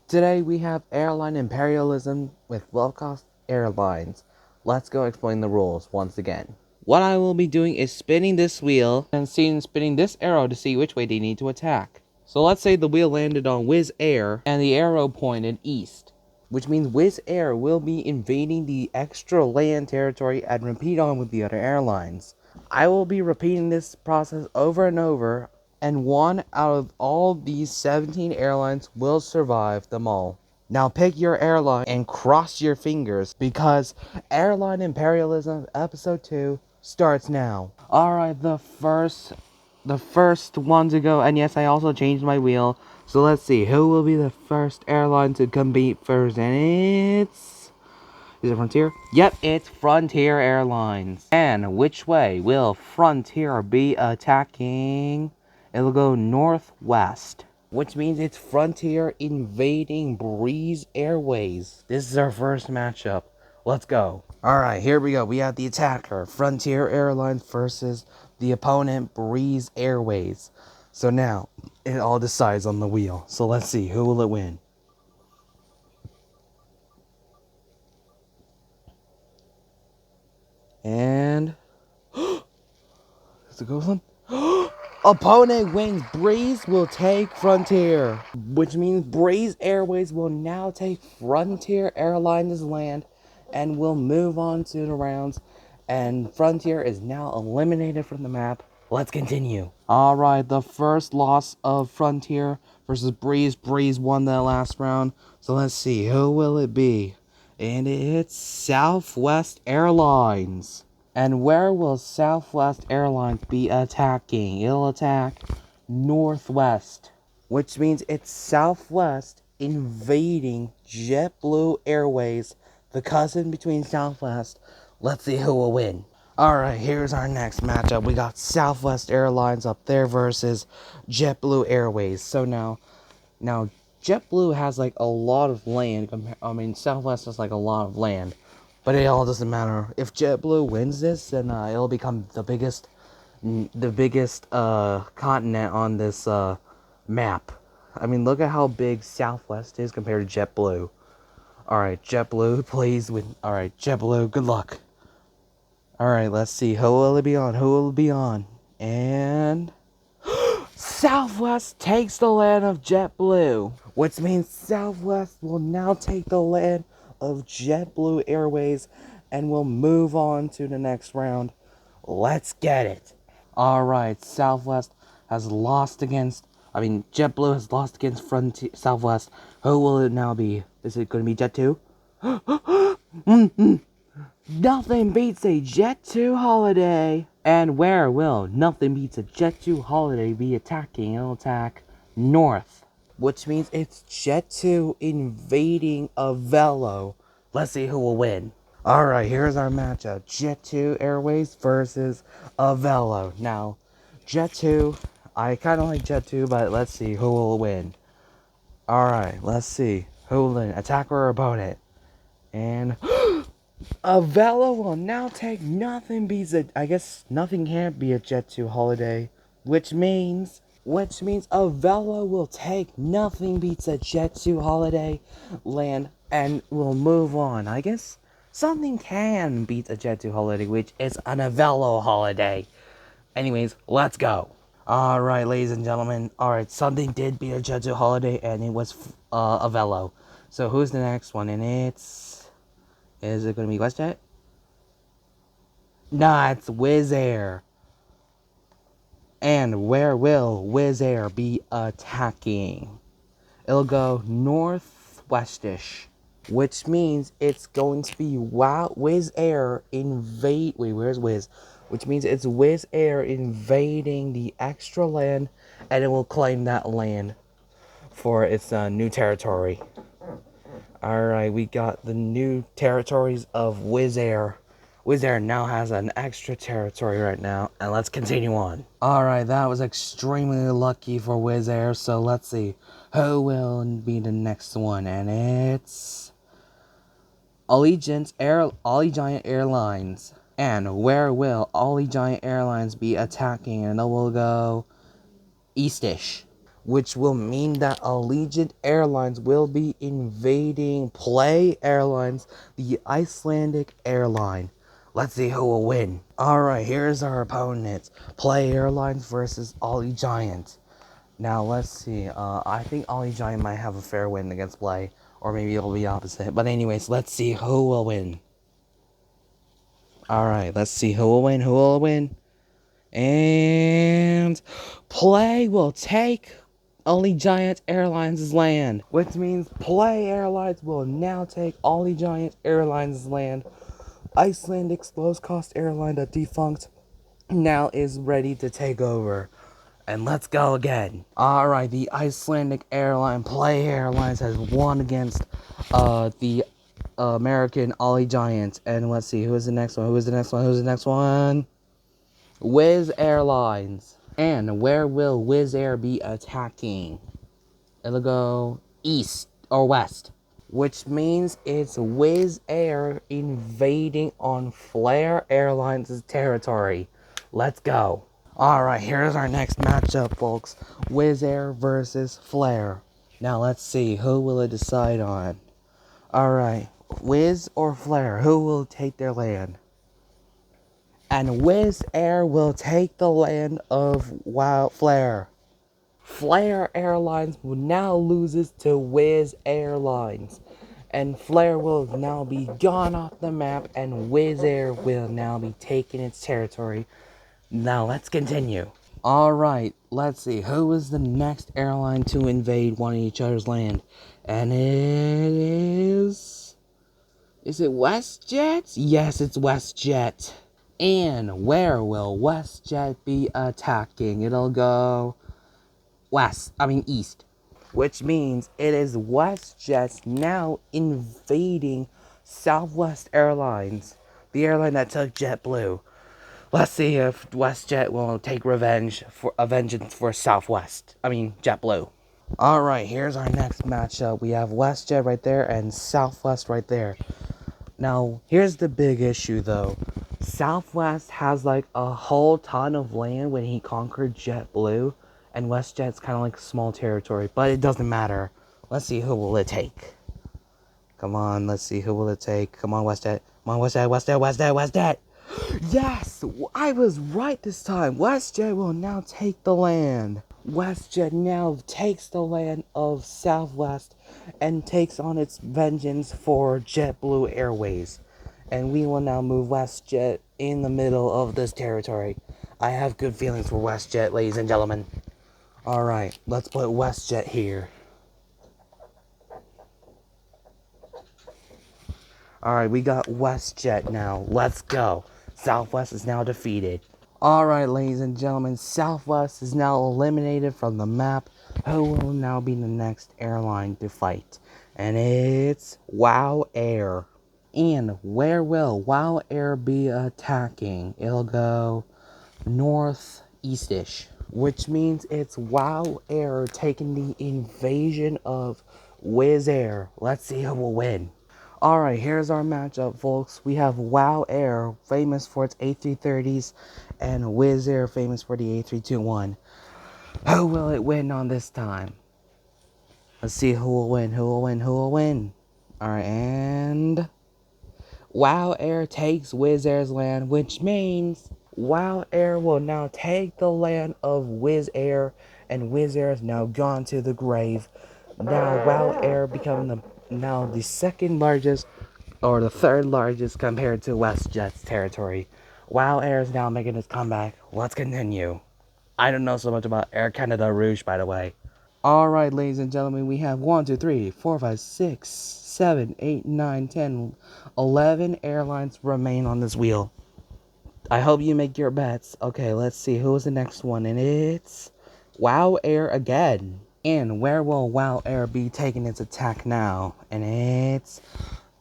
Today we have Airline Imperialism with low-cost airlines. Let's go explain the rules once again. What I will be doing is spinning this wheel and spinning this arrow to see which way they need to attack. So let's say the wheel landed on Wizz Air and the arrow pointed east, which means Wizz Air will be invading the extra land territory and repeat on with the other airlines. I will be repeating this process over and over, and one out of all these 17 airlines will survive them all. Now pick your airline and cross your fingers, because Airline Imperialism Episode 2 starts now. Alright, the first one to go, and yes, I also changed my wheel. So let's see, who will be the first airline to compete first? And is it Frontier? Yep, it's Frontier Airlines. And which way will Frontier be attacking? It'll go northwest, which means it's Frontier invading Breeze Airways. This is our first matchup. Let's go. Alright, here we go. We have the attacker, Frontier Airlines, versus the opponent, Breeze Airways. So now, it all decides on the wheel. So let's see, who will it win? And is it Ghostland? Opponent wins. Breeze will take Frontier, which means Breeze Airways will now take Frontier Airlines' land and will move on to the rounds. And Frontier is now eliminated from the map. Let's continue. Alright, the first loss of Frontier versus Breeze. Breeze won that last round. So let's see, who will it be? And it's Southwest Airlines. And where will Southwest Airlines be attacking? It'll attack northwest, which means it's Southwest invading JetBlue Airways, the cousin between Southwest. Let's see who will win. Alright, here's our next matchup. We got Southwest Airlines up there versus JetBlue Airways. So now JetBlue has like a lot of land. Southwest has like a lot of land, but it all doesn't matter. If JetBlue wins this, then it'll become the biggest continent on this map. I mean, look at how big Southwest is compared to JetBlue. All right, JetBlue, please win. All right, JetBlue, good luck. All right, let's see. Who will it be on? Who will it be on? And Southwest takes the land of JetBlue, which means Southwest will now take the land of JetBlue Airways and will move on to the next round. Let's get it. Alright, Southwest has lost against, JetBlue has lost against Southwest. Who will it now be? Is it going to be Jet2? Nothing beats a Jet2 holiday. And where will Nothing Beats a Jet2 holiday be attacking? It'll attack north, which means it's Jet2 invading Avelo. Let's see who will win. Alright, here's our matchup. Jet2 Airways versus Avelo. Now, Jet2, I kind of like Jet2, but let's see who will win. Alright, let's see. Who will win? Attacker or opponent? And Avelo will now take Nothing Beats a... I guess nothing can't be a Jet2 holiday, which means Avelo will take Nothing Beats a Jet2 holiday land and will move on. I guess something can beat a Jet2 holiday, which is an Avelo holiday. Anyways, let's go. Alright, ladies and gentlemen. Alright, something did beat a Jet2 holiday, and it was Avelo. So who's the next one? And is it going to be WestJet? Nah, it's Wizz Air. And where will Wizz Air be attacking? It'll go northwestish, which means it's going to be Wizz Air invade. Wait, where's Wizz? Which means it's Wizz Air invading the extra land, and it will claim that land for its new territory. Alright, we got the new territories of Wizz Air. Wizz Air now has an extra territory right now, and let's continue on. Alright, that was extremely lucky for Wizz Air, so let's see who will be the next one, and it's Allegiant Airlines. And where will Allegiant Airlines be attacking? And it will go eastish, which will mean that Allegiant Airlines will be invading Play Airlines, the Icelandic airline. Let's see who will win. Alright, here's our opponents. Play Airlines versus Allegiant. Now, let's see. I think Allegiant might have a fair win against Play. Or maybe it'll be opposite. But anyways, let's see who will win. Alright, let's see who will win. Who will win? And Play will take Allegiant Airlines' land, which means Play Airlines will now take Allegiant Airlines' land. Icelandic's low-cost airline, the defunct, now is ready to take over. And let's go again. Alright, the Icelandic airline, Play Airlines, has won against the American Allegiant. And let's see, who is the next one? Who is the next one? Who's the next one? Wizz Airlines. And where will Wizz Air be attacking? It'll go east or west, which means it's Wizz Air invading on Flair Airlines' territory. Let's go. Alright, here's our next matchup, folks. Wizz Air versus Flair. Now let's see, who will it decide on? Alright, Wizz or Flair, who will take their land? And Wizz Air will take the land of Flair. Flair Airlines now loses to Wizz Airlines. And Flair will now be gone off the map, and Wizz Air will now be taking its territory. Now let's continue. Alright, let's see. Who is the next airline to invade one of each other's land? And it is... Is it WestJet? Yes, it's WestJet. And where will WestJet be attacking? It'll go east. Which means it is WestJet now invading Southwest Airlines, the airline that took JetBlue. Let's see if WestJet will take vengeance for JetBlue. Alright, here's our next matchup. We have WestJet right there and Southwest right there. Now, here's the big issue though. Southwest has like a whole ton of land when he conquered JetBlue, and WestJet's kind of like a small territory, but it doesn't matter. Let's see who will it take. Come on, let's see who will it take. Come on, WestJet. Come on, WestJet. Yes, I was right this time. WestJet will now take the land. WestJet now takes the land of Southwest and takes on its vengeance for JetBlue Airways. And we will now move WestJet in the middle of this territory. I have good feelings for WestJet, ladies and gentlemen. Alright, let's put WestJet here. Alright, we got WestJet now. Let's go. Southwest is now defeated. Alright, ladies and gentlemen, Southwest is now eliminated from the map. Who will now be the next airline to fight? And it's WOW Air. And where will WOW Air be attacking? It'll go northeastish, which means it's WOW Air taking the invasion of Wizz Air. Let's see who will win. Alright, here's our matchup, folks. We have WOW Air, famous for its A330s, and Wizz Air, famous for the A321. Who will it win on this time? Let's see who will win. Alright, and... WOW Air takes Wizz Air's land, which means WOW Air will now take the land of Wizz Air, and Wizz Air is now gone to the grave. Now WOW Air becoming the second largest, or the third largest compared to WestJet's territory. WOW Air is now making its comeback. Let's continue. I don't know so much about Air Canada Rouge, by the way. Alright, ladies and gentlemen, we have 1, 2, 3, 4, 5, 6, 7, 8, 9, 10, 11 airlines remain on this wheel. I hope you make your bets. Okay, let's see who's the next one, and it's WOW Air again. And where will WOW Air be taking its attack now? And it's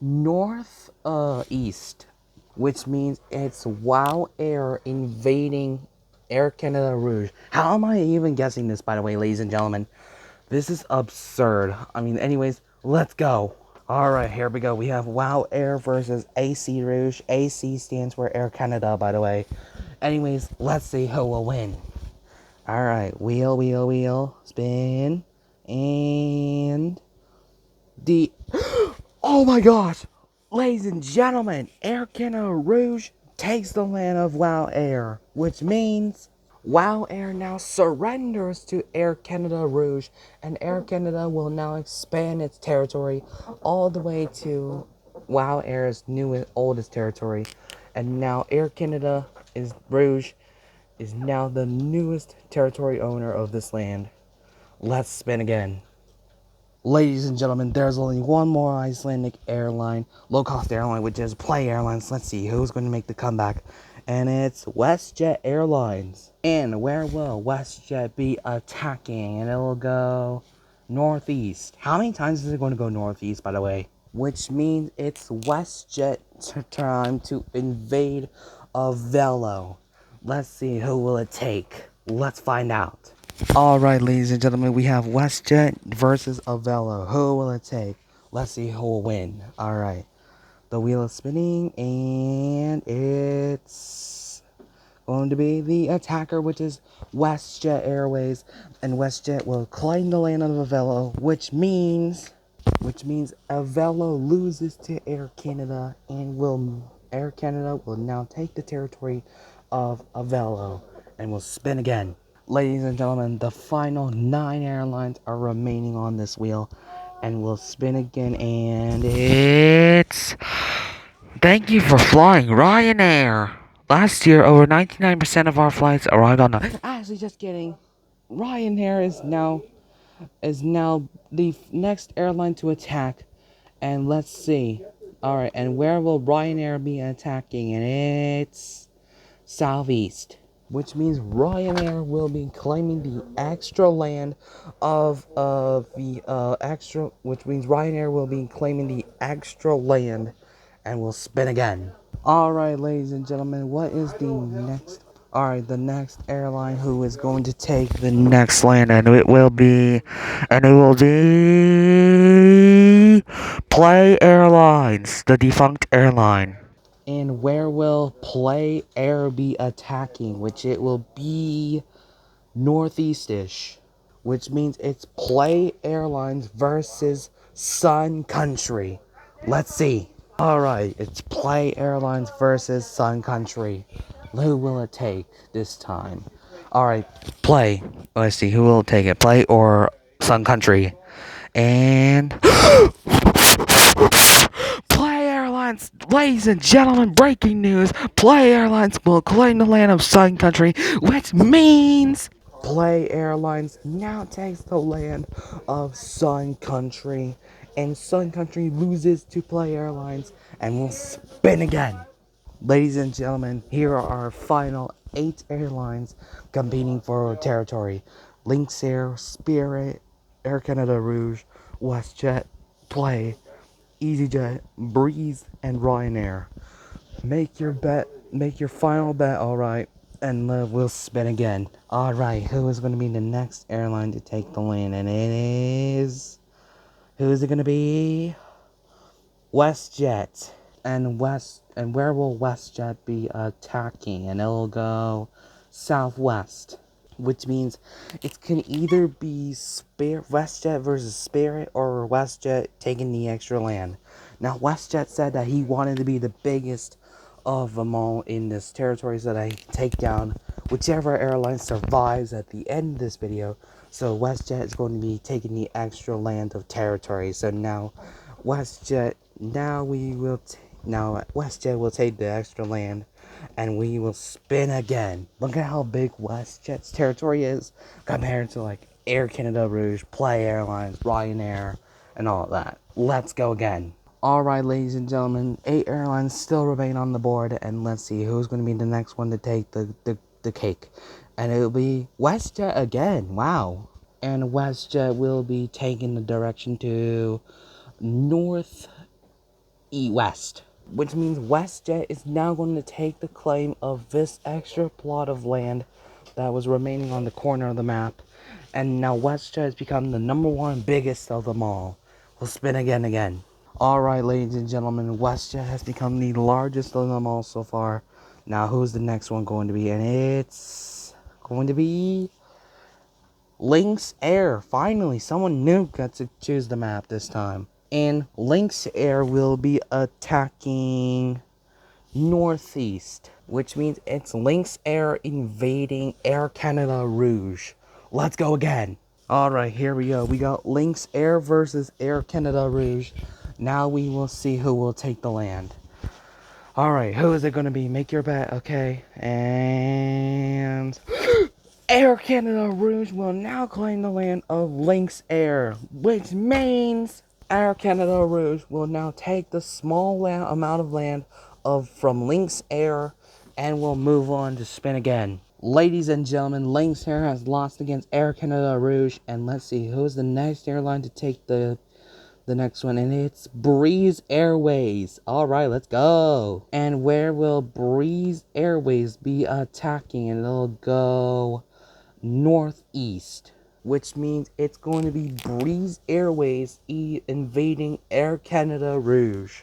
northeast, which means it's WOW Air invading Air Canada Rouge. How am I even guessing this, by the way, ladies and gentlemen? This is absurd. Anyways, let's go. Alright, here we go. We have WOW Air versus AC Rouge. AC stands for Air Canada, by the way. Anyways, let's see who will win. Alright, wheel, spin. And the oh my gosh! Ladies and gentlemen, Air Canada Rouge takes the land of WOW Air, which means WOW Air now surrenders to Air Canada Rouge, and Air Canada will now expand its territory all the way to WOW Air's newest, oldest territory. And now Air Canada Rouge is now the newest territory owner of this land. Let's spin again. Ladies and gentlemen, there's only one more Icelandic airline, low-cost airline, which is Play Airlines. Let's see who's going to make the comeback. And it's WestJet Airlines. And where will WestJet be attacking? And it will go northeast. How many times is it going to go northeast, by the way? Which means it's WestJet's time to invade Avelo. Let's see who will it take. Let's find out. Alright, ladies and gentlemen, we have WestJet versus Avelo. Who will it take? Let's see who will win. Alright. The wheel is spinning, and it's going to be the attacker, which is WestJet Airways. And WestJet will claim the land of Avelo, which means Avelo loses to Air Canada, and Air Canada will now take the territory of Avelo, and will spin again. Ladies and gentlemen, the final 9 airlines are remaining on this wheel, and we'll spin again, and it's... Thank you for flying Ryanair! Last year, over 99% of our flights arrived on time. Actually, just kidding. Ryanair is now the next airline to attack, and let's see. Alright, and where will Ryanair be attacking? And it's southeast, which means Ryanair will be claiming the extra land which means Ryanair will be claiming the extra land, and will spin again. Alright, ladies and gentlemen, what is the next? Alright, the next airline who is going to take the next land, and it will be Play Airlines, the defunct airline. And where will Play Air be attacking? Which it will be northeast-ish. Which means it's Play Airlines versus Sun Country. Let's see. Alright, it's Play Airlines versus Sun Country. Who will it take this time? Alright, Play. Let's see, who will take it? Play or Sun Country? And... Play Airlines, ladies and gentlemen, breaking news. Play Airlines will claim the land of Sun Country, which means Play Airlines now takes the land of Sun Country, and Sun Country loses to Play Airlines, and will spin again. Ladies and gentlemen, here are our final 8 airlines competing for territory. Lynx Air, Spirit, Air Canada Rouge, WestJet, Play, EasyJet, Breeze, and Ryanair. Make your final bet, alright, and we'll spin again. Alright, who is going to be the next airline to take the land? And it is... Who is it going to be? WestJet. And where will WestJet be attacking? And it'll go southwest. Which means it can either be WestJet versus Spirit, or WestJet taking the extra land. Now, WestJet said that he wanted to be the biggest of them all in this territory, so that he can take down whichever airline survives at the end of this video. So WestJet is going to be taking the extra land of territory. So now WestJet will take the extra land, and we will spin again. Look at how big WestJet's territory is compared to like Air Canada Rouge, Play Airlines, Ryanair, and all of that. Let's go again. Alright, ladies and gentlemen, 8 airlines still remain on the board, and let's see who's going to be the next one to take the cake. And it'll be WestJet again. Wow. And WestJet will be taking the direction to northeast, which means WestJet is now going to take the claim of this extra plot of land that was remaining on the corner of the map, and now WestJet has become the #1 biggest of them all. We'll spin again. Alright, ladies and gentlemen, WestJet has become the largest of them all so far. Now, who's the next one going to be? And it's going to be Lynx Air. Finally, someone new got to choose the map this time. And Lynx Air will be attacking northeast, which means it's Lynx Air invading Air Canada Rouge. Let's go again. Alright, here we go. We got Lynx Air versus Air Canada Rouge. Now we will see who will take the land. Alright, who is it going to be? Make your bet, okay? And Air Canada Rouge will now claim the land of Lynx Air, which means Air Canada Rouge will now take the small amount of land from Lynx Air and will move on to spin again. Ladies and gentlemen, Lynx Air has lost against Air Canada Rouge, and let's see who's the next airline to take the next one, and it's Breeze Airways. Alright, let's go. And where will Breeze Airways be attacking? And it'll go northeast, which means it's going to be Breeze Airways invading Air Canada Rouge.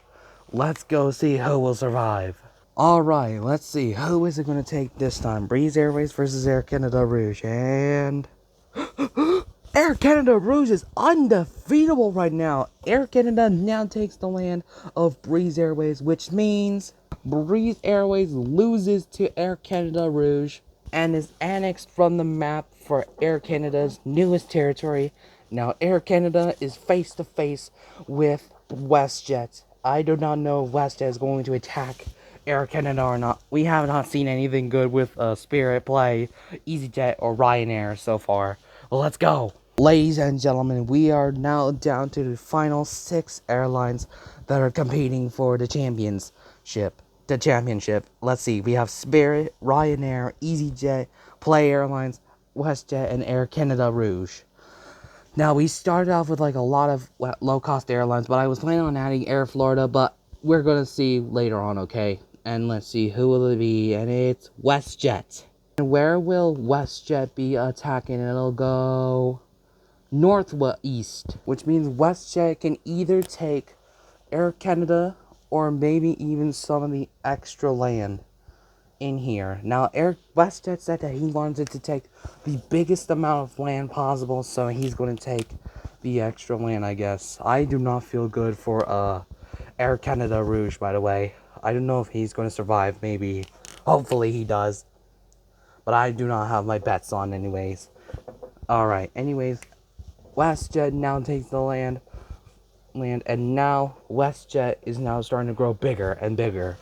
Let's go see who will survive. Alright, let's see. Who is it going to take this time? Breeze Airways versus Air Canada Rouge. And Air Canada Rouge is undefeatable right now. Air Canada now takes the land of Breeze Airways, which means Breeze Airways loses to Air Canada Rouge and is annexed from the map for Air Canada's newest territory. Now, Air Canada is face to face with WestJet. I do not know if WestJet is going to attack Air Canada or not. We have not seen anything good with Spirit, Play, EasyJet, or Ryanair so far. Well, let's go. Ladies and gentlemen, we are now down to the final 6 airlines that are competing for the championship. Let's see. We have Spirit, Ryanair, EasyJet, Play Airlines, WestJet, and Air Canada Rouge. Now, we started off with like a lot of low-cost airlines, but I was planning on adding Air Florida, but we're going to see later on, okay? And let's see, who will it be? And it's WestJet. And where will WestJet be attacking? It'll go northeast, which means WestJet can either take Air Canada or maybe even some of the extra land in here. Now, WestJet said that he wanted to take the biggest amount of land possible, so he's going to take the extra land, I guess. I do not feel good for Air Canada Rouge, by the way. I don't know if he's going to survive, maybe. Hopefully he does. But I do not have my bets on anyways. Alright, anyways. WestJet now takes the land, and now WestJet is now starting to grow bigger and bigger.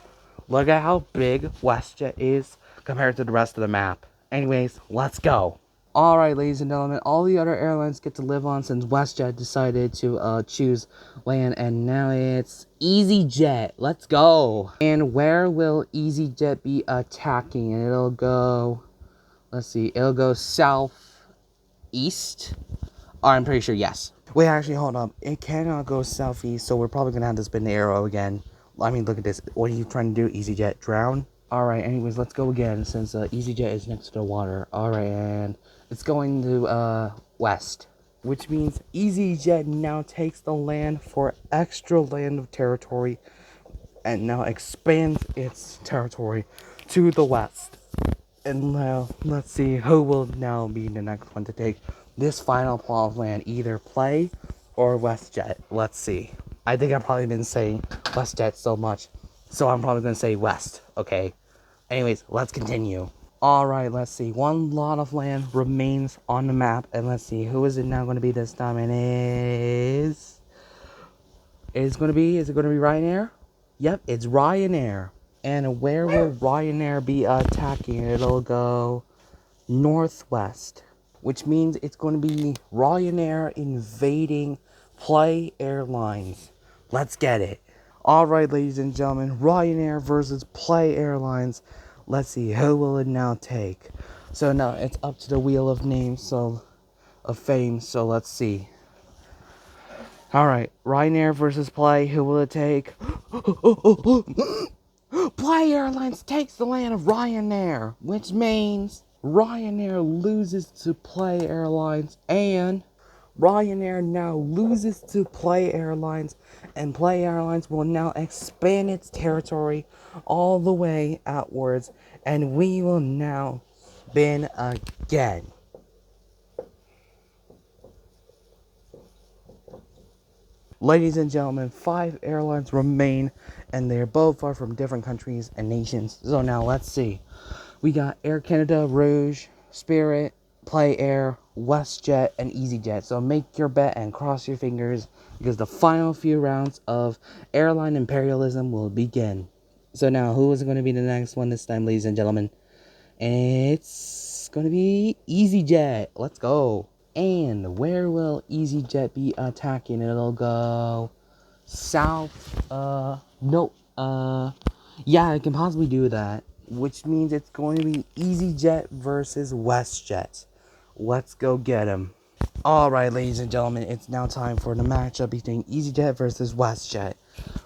Look at how big WestJet is compared to the rest of the map. Anyways, let's go. Alright, ladies and gentlemen, all the other airlines get to live on since WestJet decided to choose land, and now it's EasyJet. Let's go. And where will EasyJet be attacking? And it'll go, let's see, it'll go southeast. I'm pretty sure, yes. Wait, actually, hold up. It cannot go southeast, so we're probably going to have to spin the arrow again. I mean, look at this. What are you trying to do, EasyJet? Drown? Alright, anyways, let's go again, since EasyJet is next to the water. Alright, and it's going to, west. Which means EasyJet now takes the land for extra land of territory, and now expands its territory to the west. And now, let's see who will now be the next one to take this final plot of land, either Play or WestJet. Let's see. I think I've probably been saying WestJet so much, so I'm probably going to say West, okay? Anyways, let's continue. Alright, let's see. One lot of land remains on the map, and let's see, who is it now going to be this time? And is it going to be Ryanair? Yep, it's Ryanair. And where will Ryanair be attacking? It'll go northwest, which means it's going to be Ryanair invading Play Airlines. Let's get it. Alright, ladies and gentlemen, Ryanair versus Play Airlines. Let's see, who will it now take? So now it's up to the wheel of names, of fame, so let's see. Alright, Ryanair versus Play, who will it take? Play Airlines takes the land of Ryanair, which means Ryanair loses to Play Airlines, and Ryanair now loses to Play Airlines, and Play Airlines will now expand its territory all the way outwards, and we will now spin again. Ladies and gentlemen, 5 airlines remain, and they're both are from different countries and nations. So now let's see. We got Air Canada, Rouge, Spirit, Play Air, WestJet, and EasyJet. So make your bet and cross your fingers because the final few rounds of Airline Imperialism will begin. So now, who is going to be the next one this time, ladies and gentlemen? It's going to be EasyJet. Let's go. And where will EasyJet be attacking? It'll go south. No. Yeah, I can possibly do that. Which means it's going to be EasyJet versus WestJet. Let's go get him. Alright, ladies and gentlemen, it's now time for the matchup between EasyJet versus WestJet.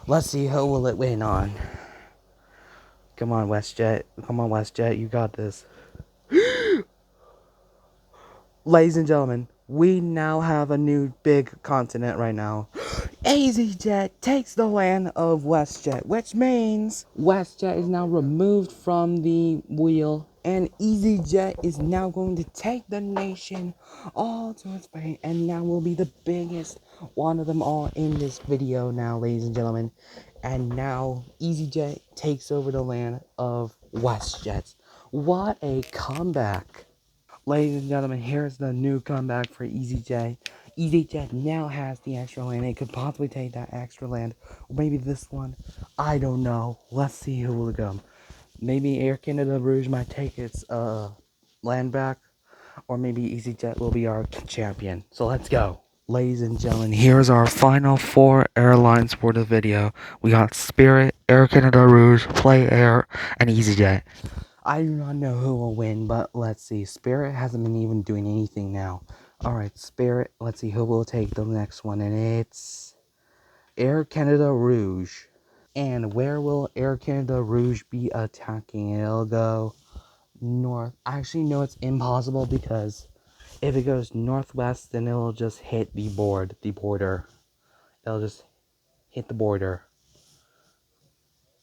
Let's see who will it win on. Come on, WestJet. Come on, WestJet. You got this. Ladies and gentlemen, we now have a new big continent right now. EasyJet takes the land of WestJet, which means WestJet is now removed from the wheel, and EasyJet is now going to take the nation all to its fate, and now will be the biggest one of them all in this video now, ladies and gentlemen. And now EasyJet takes over the land of WestJet. What a comeback! Ladies and gentlemen, here's the new comeback for EasyJet. EasyJet now has the extra land. It could possibly take that extra land. Or maybe this one. I don't know. Let's see who will come. Maybe Air Canada Rouge might take its land back. Or maybe EasyJet will be our champion. So let's go. Ladies and gentlemen, here's our final 4 airlines for the video. We got Spirit, Air Canada Rouge, Play Air, and EasyJet. I do not know who will win, but let's see. Spirit hasn't been even doing anything now. Alright, Spirit. Let's see who will take the next one. And it's Air Canada Rouge. And where will Air Canada Rouge be attacking? It'll go north. Actually, no, it's impossible because if it goes northwest, then it'll just hit the border. It'll just hit the border.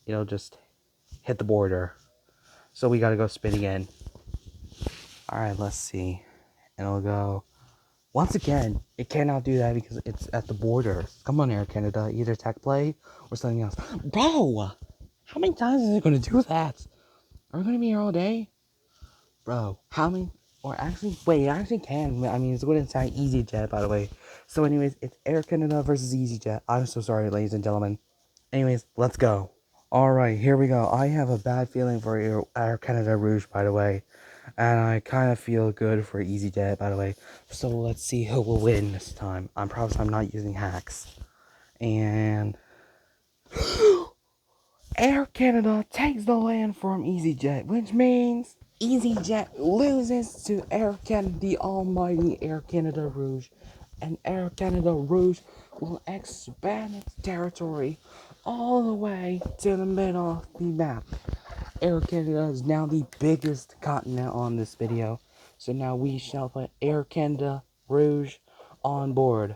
It'll just hit the border. So we gotta go spin again. Alright, let's see. And it'll go. Once again, it cannot do that because it's at the border. Come on, Air Canada. Either tech play or something else. Bro! How many times is it going to do that? Are we going to be here all day? Bro, how many? Or actually, wait, it actually can. I mean, it's going to attack EasyJet, by the way. So anyways, it's Air Canada versus EasyJet. I'm so sorry, ladies and gentlemen. Anyways, let's go. Alright, here we go. I have a bad feeling for Air Canada Rouge, by the way. And I kind of feel good for EasyJet, by the way. So let's see who will win this time. I promise I'm not using hacks. And Air Canada takes the land from EasyJet, which means EasyJet loses to Air Canada, the almighty Air Canada Rouge. And Air Canada Rouge will expand its territory all the way to the middle of the map. Air Canada is now the biggest continent on this video. So now we shall put Air Canada Rouge on board.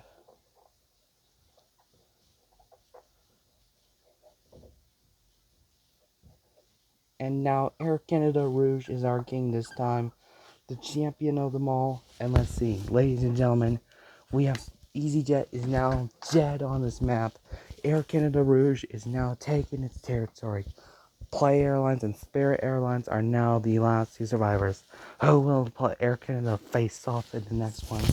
And now Air Canada Rouge is our king this time. The champion of them all. And let's see, ladies and gentlemen, we have EasyJet is now dead on this map. Air Canada Rouge is now taking its territory. Play Airlines and Spirit Airlines are now the last 2 survivors. Who will put Air Canada face off in the next one?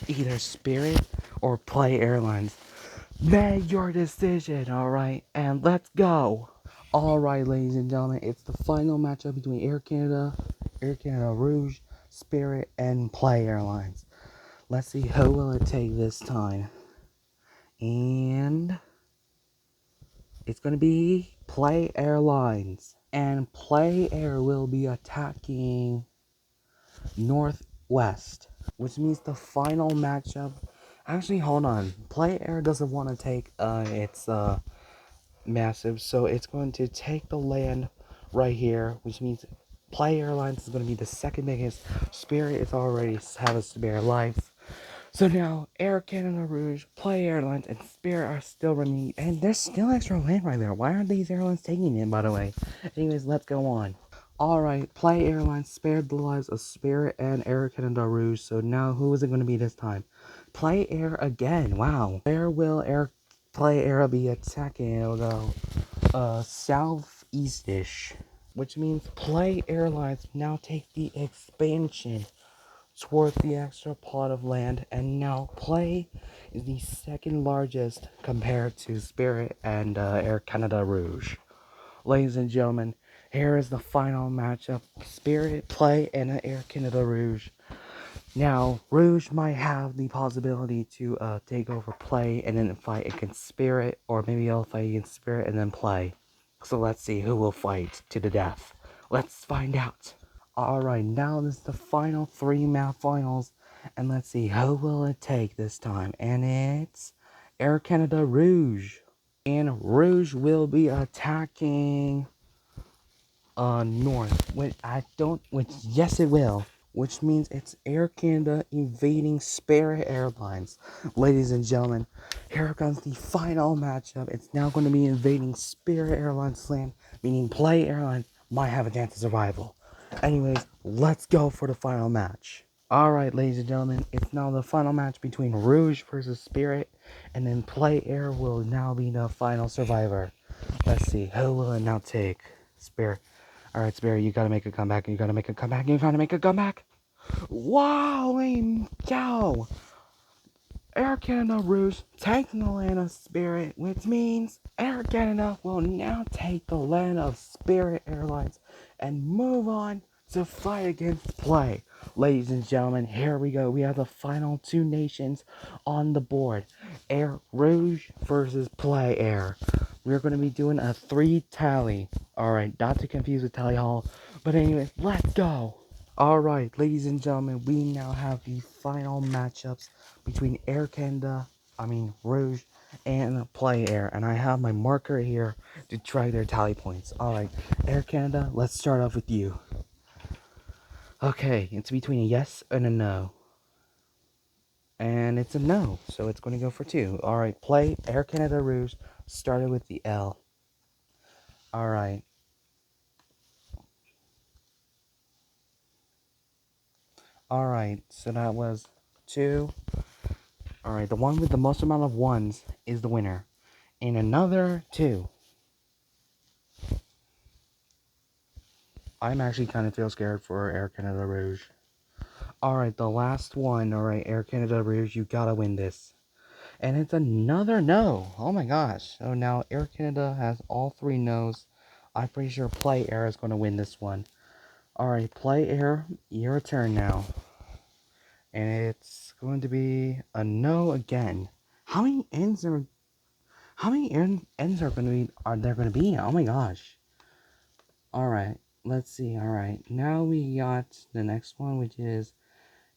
Either Spirit or Play Airlines. Make your decision, alright? And let's go! Alright, ladies and gentlemen, it's the final matchup between Air Canada Rouge, Spirit, and Play Airlines. Let's see who will it take this time. And it's going to be Play Airlines. And Play Air will be attacking northwest, which means the final matchup. Actually, hold on. Play Air doesn't want to take its massive, so it's going to take the land right here, which means Play Airlines is going to be the second biggest. Spirit is already have a spare life. So now, Air Canada Rouge, Play Airlines, and Spirit are still remaining, and there's still extra land right there. Why aren't these airlines taking it, by the way? Anyways, let's go on. Alright, Play Airlines spared the lives of Spirit and Air Canada Rouge, so now who is it going to be this time? Play Air again, wow. Where will Air Play Air will be attacking. It'll go southeastish, which means Play Airlines now take the expansion towards the extra plot of land, and now Play is the second largest compared to Spirit and Air Canada Rouge. Ladies and gentlemen, here is the final matchup: Spirit, Play, and Air Canada Rouge. Now, Rouge might have the possibility to take over Play and then fight against Spirit, or maybe he'll fight against Spirit and then Play. So let's see who will fight to the death. Let's find out. Alright, now this is the final 3-map finals, and let's see who will it take this time. And it's Air Canada Rouge. And Rouge will be attacking north, which yes it will, which means it's Air Canada invading Spirit Airlines. Ladies and gentlemen, here comes the final matchup. It's now going to be invading Spirit Airlines land, meaning Play Airlines might have a chance of survival. Anyways, let's go for the final match. Alright, ladies and gentlemen, it's now the final match between Rouge versus Spirit, and then Play Air will now be the final survivor. Let's see, who will it now take? Spirit. Alright, Spirit, you gotta make a comeback, you gotta make a comeback, you gotta make a comeback! Wow, cow! Air Canada Rouge takes the land of Spirit, which means Air Canada will now take the land of Spirit Airlines and move on to fight against Play. Ladies and gentlemen, here we go. We have the final 2 nations on the board. Air Rouge versus Play Air. We're going to be doing a 3 tally. Alright, not to confuse with Tally Hall. But anyway, let's go. Alright, ladies and gentlemen, we now have the final matchups between Rouge, and Play Air. And I have my marker here to track their tally points. Alright, Air Canada, let's start off with you. Okay, it's between a yes and a no. And it's a no, so it's going to go for 2. Alright, Play Air Canada Rouge started with the L. Alright. Alright, so that was 2. Alright, the one with the most amount of 1s is the winner. And another 2. I'm actually kind of feel scared for Air Canada Rouge. Alright, the last one. Alright, Air Canada Rouge, you gotta win this. And it's another no. Oh my gosh. So now Air Canada has all 3 no's. I'm pretty sure Play Air is going to win this one. Alright, Play Air, your turn now. And it's going to be a no again. How many ends are there going to be? Oh my gosh. Alright, let's see. Alright, now we got the next one, which is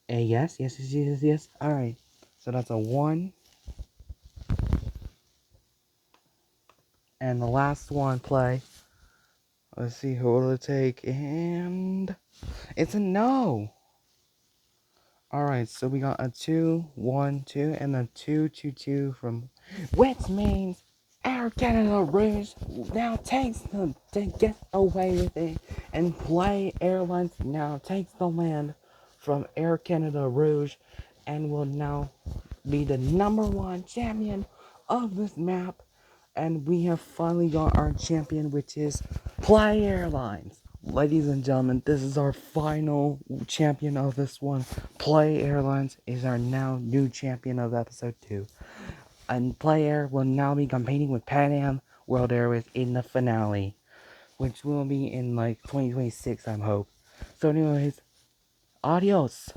a yes. Alright, so that's a 1. And the last one, Play. Let's see, who will it take? And it's a no. Alright, so we got a 2, 1, 2, and a 2, 2, 2 from, which means Air Canada Rouge now takes to get away with it, and Play Airlines now takes the land from Air Canada Rouge and will now be the #1 champion of this map. And we have finally got our champion, which is Play Airlines. Ladies and gentlemen, this is our final champion of this one. Play Airlines is our now new champion of episode 2. And Play Air will now be competing with Pan Am World Airways in the finale, which will be in like 2026, I hope. So anyways, adios.